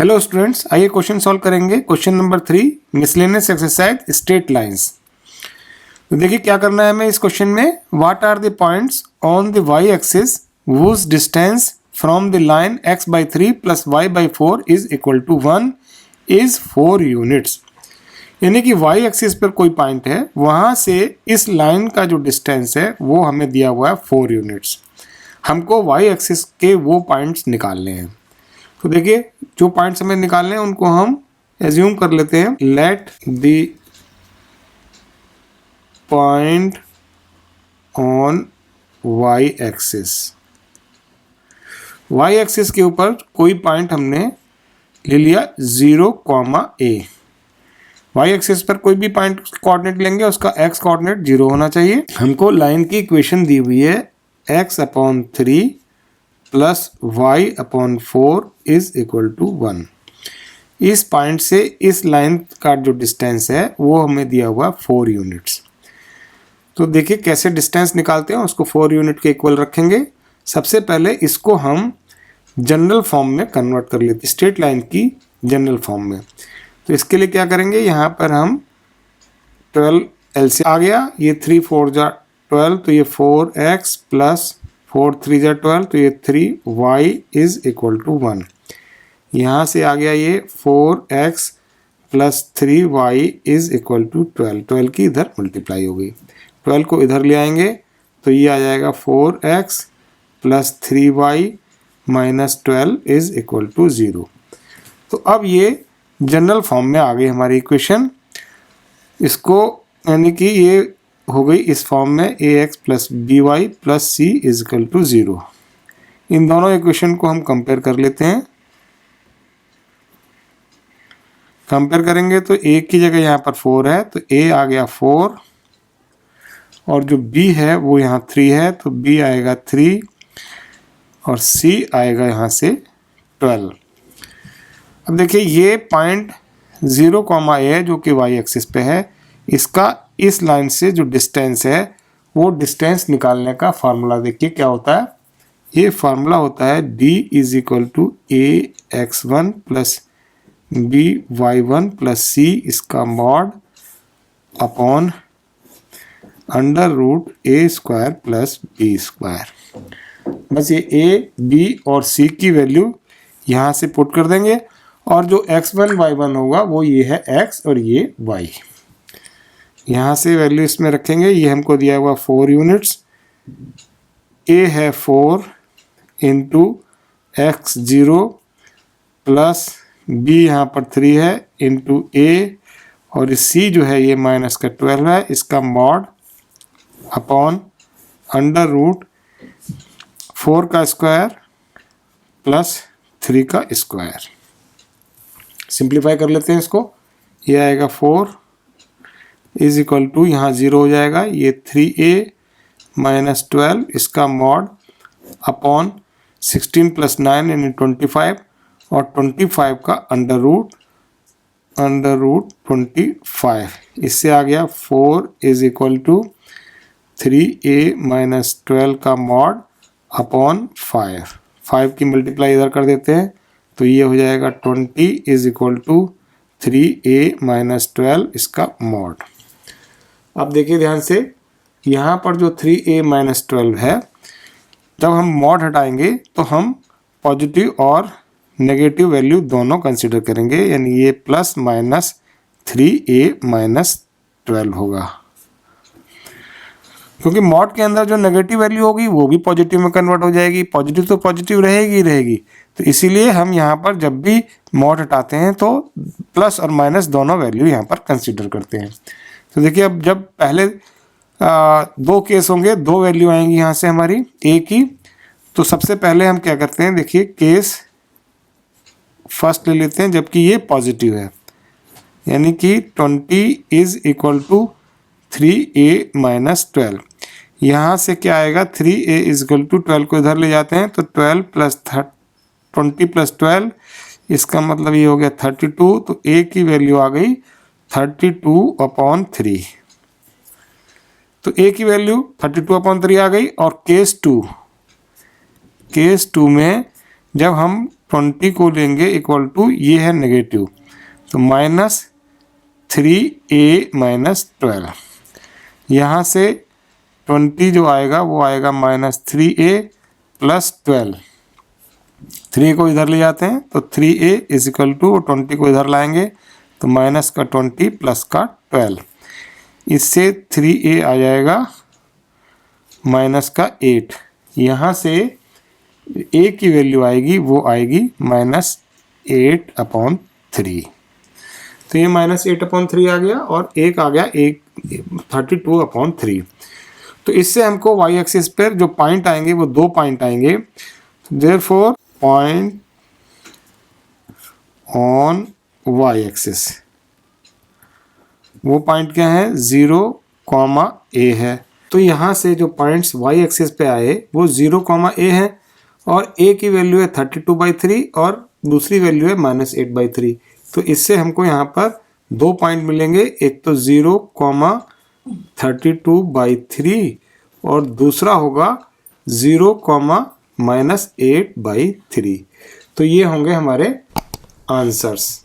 Hello students, आइए question solve करेंगे। Question number 3, miscellaneous exercise straight lines. तो देखिए क्या करना है हमें इस क्वेश्चन में। What are the points on the y axis whose distance from the line x/3 plus y/4 is equal to 1 is 4 units. यानी कि y एक्सिस पर कोई पॉइंट है, वहाँ से इस लाइन का जो डिस्टेंस है वो हमें दिया हुआ है 4 यूनिट्स। हमको y एक्सिस के वो पॉइंट्स निकालने हैं। तो देखिए जो पॉइंट्स हमें निकालने हैं उनको हम एज्यूम कर लेते हैं। Let the point on y axis, y axis के ऊपर कोई पॉइंट हमने ले लिया 0,a। y एक्सिस पर कोई भी पॉइंट कोऑर्डिनेट लेंगे, उसका x कोऑर्डिनेट 0 होना चाहिए। हमको लाइन की इक्वेशन दी हुई है x/3 plus y/4 is equal to 1। इस पॉइंट से इस लाइन का जो डिस्टेंस है वो हमें दिया हुआ 4 यूनिट्स। तो देखिए कैसे डिस्टेंस निकालते हैं, उसको 4 यूनिट के इक्वल रखेंगे। सबसे पहले इसको हम जनरल फॉर्म में कन्वर्ट कर लेते हैं, स्ट्रेट लाइन की जनरल फॉर्म में। तो इसके लिए क्या करेंगे, यहाँ पर हम 12 LCM आ गया, ये 3 4 जा 12, तो ये 4x प्लस 4 3 जा 12, तो ये 3y इज इक्वल टू 1। यहाँ से आ गया ये 4x plus 3y is equal to 12। 12 की इधर मल्टीप्लाई हो गई, 12 को इधर ले आएंगे तो ये आ जाएगा 4x plus 3y minus 12 is equal to 0। तो अब ये जनरल फॉर्म में आ गई हमारी इक्वेशन। इसको यानी कि ये हो गई इस फॉर्म में ax plus by plus c is equal to 0। इन दोनों इक्वेशन को हम कंपेयर कर लेते हैं। कंपेयर करेंगे तो a की जगह यहाँ पर 4 है, तो a आ गया 4 और जो b है वो यहाँ 3 है, तो b आएगा 3 और c आएगा यहाँ से 12। अब देखिए ये पॉइंट 0,a है जो कि y एक्सिस पे है। इसका इस लाइन से जो डिस्टेंस है वो डिस्टेंस निकालने का फार्मूला देखिए क्या होता है। ये फार्मूला होता है d is equal to ax1 plus by1 plus c इसका mod upon under root a square plus b square. बस ये a b और c की वैल्यू यहाँ से पुट कर देंगे और जो x1 y1 होगा वो ये है x और ये y। यहाँ से वैल्यू इसमें रखेंगे। ये हमको दिया हुआ 4 यूनिट्स। a है 4 इंटू x0 प्लस b यहाँ पर 3 है इंटू a और c जो है ये माइनस का 12 है, इसका मॉड अपॉन अंडर रूट 4 का स्क्वायर प्लस 3 का स्क्वायर। सिंप्लीफाई कर लेते हैं इसको। ये आएगा 4 इज इक्वल टू यहाँ 0 हो जाएगा, ये 3a माइनस 12 इसका मॉड अपॉन 16 प्लस 9 यानी 25 और 25 का अंडर रूट 25। इससे आ गया 4 is equal to 3a minus 12 का मॉड अपॉन 5 की मल्टीप्लाई इधर कर देते हैं तो ये हो जाएगा 20 is equal to 3a minus 12 इसका मॉड। अब देखिए ध्यान से, यहाँ पर जो 3a माइनस 12 है, जब हम मॉड हटाएंगे तो हम पॉजिटिव और नेगेटिव वैल्यू दोनों कंसीडर करेंगे, यानी ये प्लस माइनस 3a माइनस 12 होगा। क्योंकि मॉड के अंदर जो नेगेटिव वैल्यू होगी वो भी पॉजिटिव में कन्वर्ट हो जाएगी, पॉजिटिव तो पॉजिटिव रहेगी ही रहेगी। तो इसीलिए हम यहाँ पर जब भी मॉड हटाते हैं तो प्लस और माइनस दोनों वैल्यू यहाँ पर कंसीडर करते हैं। तो देखिए अब जब पहले 2 केस होंगे, 2 वैल्यू आएंगी यहाँ से हमारी a की। तो सबसे पहले हम क्या करते हैं, देखिए केस फर्स्ट ले लेते हैं जबकि ये पॉजिटिव है, यानी कि 20 is equal to 3a minus 12। यहाँ से क्या आएगा, 3a इज इक्वल टू 12 को इधर ले जाते हैं तो 12 प्लस 20 प्लस 12 इसका मतलब ये हो गया 32। तो a की वैल्यू आ गई 32/3। तो a की वैल्यू 32/3 आ गई। और केस 2 में जब हम 20 को लेंगे इक्वल टू, ये है नेगेटिव, तो -3a माइनस 12। यहाँ से 20 जो आएगा वो आएगा -3a प्लस 12। 3 को इधर ले जाते हैं तो 3a इज इक्वल टू, 20 को इधर लाएंगे तो माइनस का 20 प्लस का 12। इससे 3a आ जाएगा माइनस का 8। यहाँ से a की वैल्यू आएगी, वो आएगी -8/3। तो ये -8/3 आ गया और एक आ गया 32/3। तो इससे हमको y एक्सिस पर जो पॉइंट आएंगे वो 2 पॉइंट आएंगे। Therefore point on y axis, वो पॉइंट क्या है, 0, a है। तो यहाँ से जो पॉइंट्स y एक्सिस पे आए वो 0, a है और a की वैल्यू है 32/3 और दूसरी वैल्यू है -8/3। तो इससे हमको यहाँ पर 2 पॉइंट मिलेंगे, एक तो 0, 32/3 और दूसरा होगा 0, -8/3। तो ये होंगे हमारे आंसर्स।